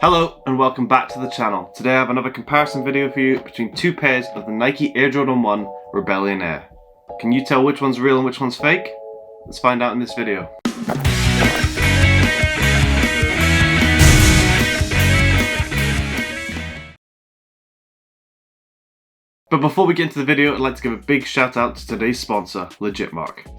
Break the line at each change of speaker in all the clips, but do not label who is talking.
Hello and welcome back to the channel. Today I have another comparison video for you between two pairs of the Nike Air Jordan 1 Rebellionaire. Can you tell which one's real and which one's fake? Let's find out in this video. But before we get into the video, I'd like to give a big shout out to today's sponsor, Legitmark.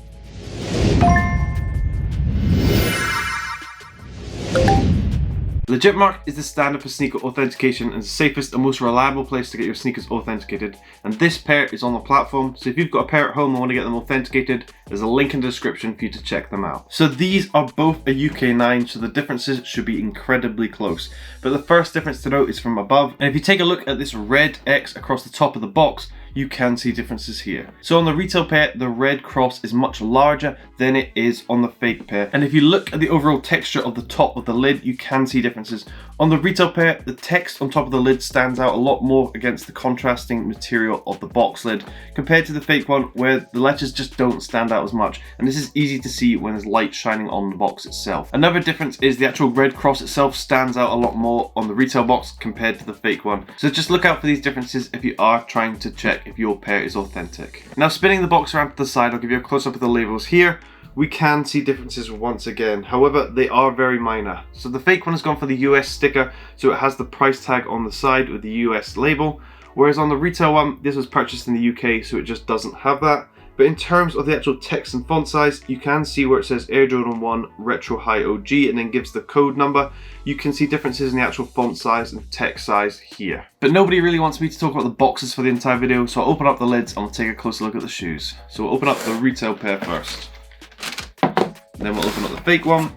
Legitmark is the standard for sneaker authentication and the safest and most reliable place to get your sneakers authenticated, and this pair is on the platform, so if you've got a pair at home and want to get them authenticated, there's a link in the description for you to check them out. So these are both a UK 9, so the differences should be incredibly close. But the first difference to note is from above, and if you take a look at this red X across the top of the box, you can see differences here. So on the retail pair, the red cross is much larger than it is on the fake pair. And if you look at the overall texture of the top of the lid, you can see differences. On the retail pair, the text on top of the lid stands out a lot more against the contrasting material of the box lid, compared to the fake one where the letters just don't stand out as much. And this is easy to see when there's light shining on the box itself. Another difference is the actual red cross itself stands out a lot more on the retail box compared to the fake one. So just look out for these differences if you are trying to check if your pair is authentic. Now spinning the box around to the side, I'll give you a close-up of the labels here. We can see differences once again, however they are very minor. So the fake one has gone for the US sticker, so it has the price tag on the side with the US label, whereas on the retail one, this was purchased in the UK, so it just doesn't have that. But in terms of the actual text and font size, you can see where it says Air Jordan 1 Retro High OG and then gives the code number. You can see differences in the actual font size and text size here. But nobody really wants me to talk about the boxes for the entire video, so I'll open up the lids and we'll take a closer look at the shoes. So we'll open up the retail pair first. Then we'll open up the fake one.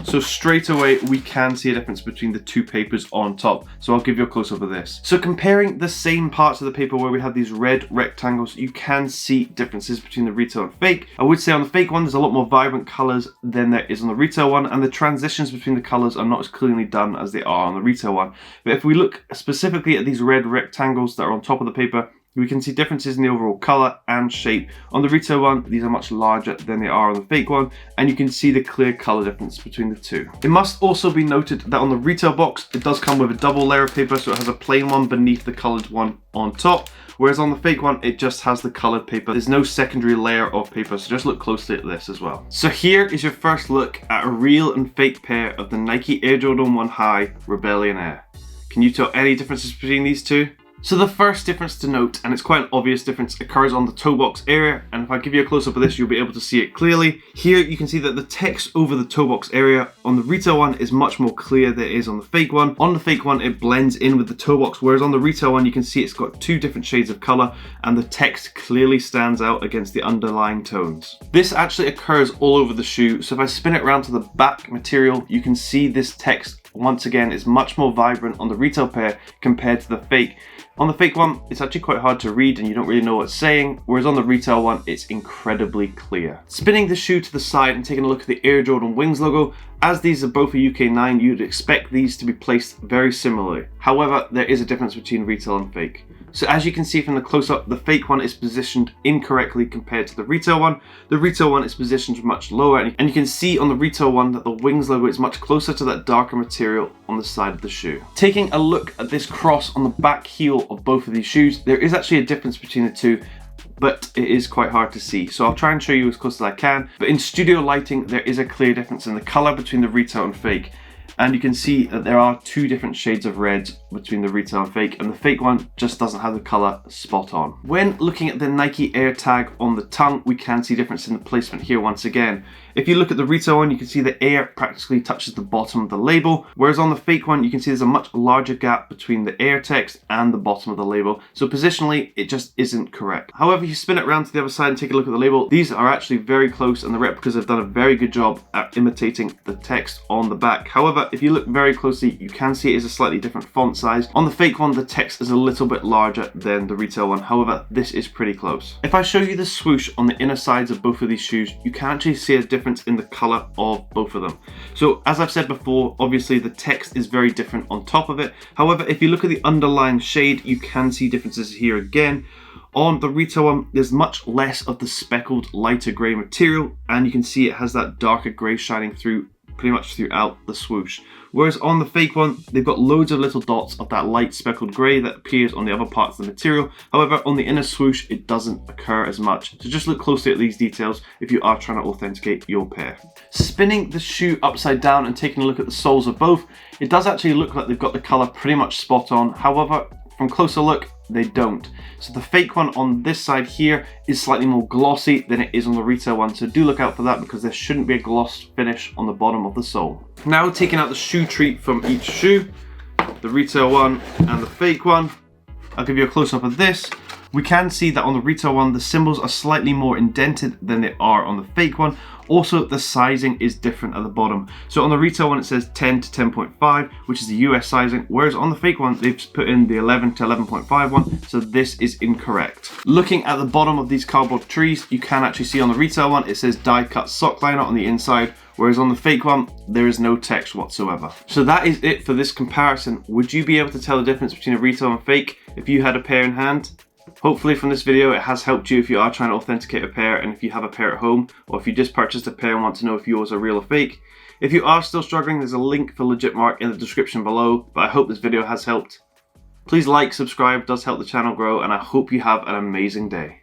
So straight away we can see a difference between the two papers on top, so I'll give you a close-up of this. So comparing the same parts of the paper where we have these red rectangles, you can see differences between the retail and fake. I would say on the fake one there's a lot more vibrant colours than there is on the retail one, and the transitions between the colours are not as cleanly done as they are on the retail one. But if we look specifically at these red rectangles that are on top of the paper, we can see differences in the overall colour and shape. On the retail one, these are much larger than they are on the fake one, and you can see the clear colour difference between the two. It must also be noted that on the retail box, it does come with a double layer of paper, so it has a plain one beneath the coloured one on top, whereas on the fake one, it just has the coloured paper. There's no secondary layer of paper, so just look closely at this as well. So here is your first look at a real and fake pair of the Nike Air Jordan 1 High Rebellionaire. Can you tell any differences between these two? So the first difference to note, and it's quite an obvious difference, occurs on the toe box area, and if I give you a close-up of this, you'll be able to see it clearly. Here you can see that the text over the toe box area on the retail one is much more clear than it is on the fake one. On the fake one, it blends in with the toe box, whereas on the retail one, you can see it's got two different shades of colour, and the text clearly stands out against the underlying tones. This actually occurs all over the shoe, so if I spin it around to the back material, you can see this text once again is much more vibrant on the retail pair compared to the fake. On the fake one, it's actually quite hard to read and you don't really know what it's saying, whereas on the retail one, it's incredibly clear. Spinning the shoe to the side and taking a look at the Air Jordan Wings logo, as these are both a UK 9, you'd expect these to be placed very similarly. However, there is a difference between retail and fake. So as you can see from the close-up, the fake one is positioned incorrectly compared to the retail one. The retail one is positioned much lower, and you can see on the retail one that the Wings logo is much closer to that darker material on the side of the shoe. Taking a look at this cross on the back heel of both of these shoes, there is actually a difference between the two, but it is quite hard to see. So I'll try and show you as close as I can. But in studio lighting, there is a clear difference in the colour between the retail and fake. And you can see that there are two different shades of red between the retail and fake, and the fake one just doesn't have the colour spot on. When looking at the Nike Air tag on the tongue, we can see difference in the placement here once again. If you look at the retail one, you can see the Air practically touches the bottom of the label, whereas on the fake one, you can see there's a much larger gap between the Air text and the bottom of the label. So positionally, it just isn't correct. However, if you spin it around to the other side and take a look at the label, these are actually very close, and the replicas have done a very good job at imitating the text on the back. However, if you look very closely, you can see it is a slightly different font size. On the fake one, the text is a little bit larger than the retail one. However, this is pretty close. If I show you the swoosh on the inner sides of both of these shoes, you can actually see a difference in the color of both of them. So as I've said before, obviously the text is very different on top of it. However, if you look at the underlying shade, you can see differences here again. On the retail one, there's much less of the speckled lighter grey material, and you can see it has that darker grey shining through pretty much throughout the swoosh. Whereas on the fake one, they've got loads of little dots of that light speckled grey that appears on the other parts of the material. However, on the inner swoosh, it doesn't occur as much. So just look closely at these details if you are trying to authenticate your pair. Spinning the shoe upside down and taking a look at the soles of both, it does actually look like they've got the colour pretty much spot on. However, from closer look, they don't. So the fake one on this side here is slightly more glossy than it is on the retail one, so do look out for that because there shouldn't be a gloss finish on the bottom of the sole. Now taking out the shoe treat from each shoe, the retail one and the fake one, I'll give you a close-up of this. We can see that on the retail one, the symbols are slightly more indented than they are on the fake one. Also, the sizing is different at the bottom. So on the retail one, it says 10 to 10.5, which is the US sizing, whereas on the fake one, they've put in the 11 to 11.5 one, so this is incorrect. Looking at the bottom of these cardboard trees, you can actually see on the retail one, it says die cut sock liner on the inside, whereas on the fake one, there is no text whatsoever. So that is it for this comparison. Would you be able to tell the difference between a retail and fake if you had a pair in hand? Hopefully from this video it has helped you if you are trying to authenticate a pair and if you have a pair at home, or if you just purchased a pair and want to know if yours are real or fake. If you are still struggling, there's a link for Legit Mark in the description below, but I hope this video has helped. Please like, subscribe, does help the channel grow, and I hope you have an amazing day.